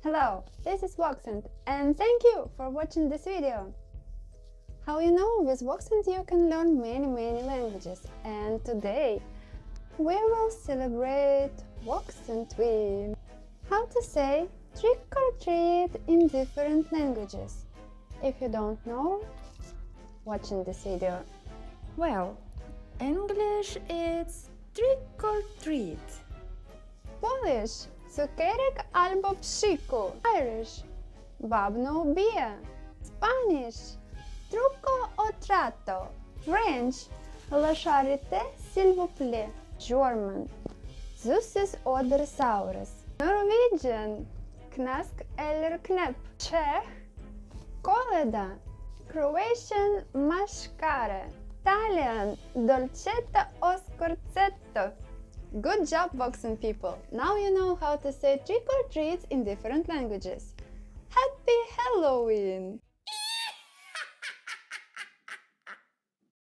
Hello, this is Voxent and thank you for watching this video. How you know, with Voxent you can learn many languages, and today we will celebrate Voxent Week. How to say trick or treat in different languages. If you don't know, watching this video. Well, English it's trick or treat. Polish cukierek albo psiku. Irish babno ubije. Spanish truco o trato. French la charité s'il vous plaît. German Zus oder saures. Norwegian knask eller knep. Czech koleda. Croatian mashkare. Italian dolcetto o scorzetto. Good job, Voxent people! Now you know how to say trick or treats in different languages. Happy Halloween!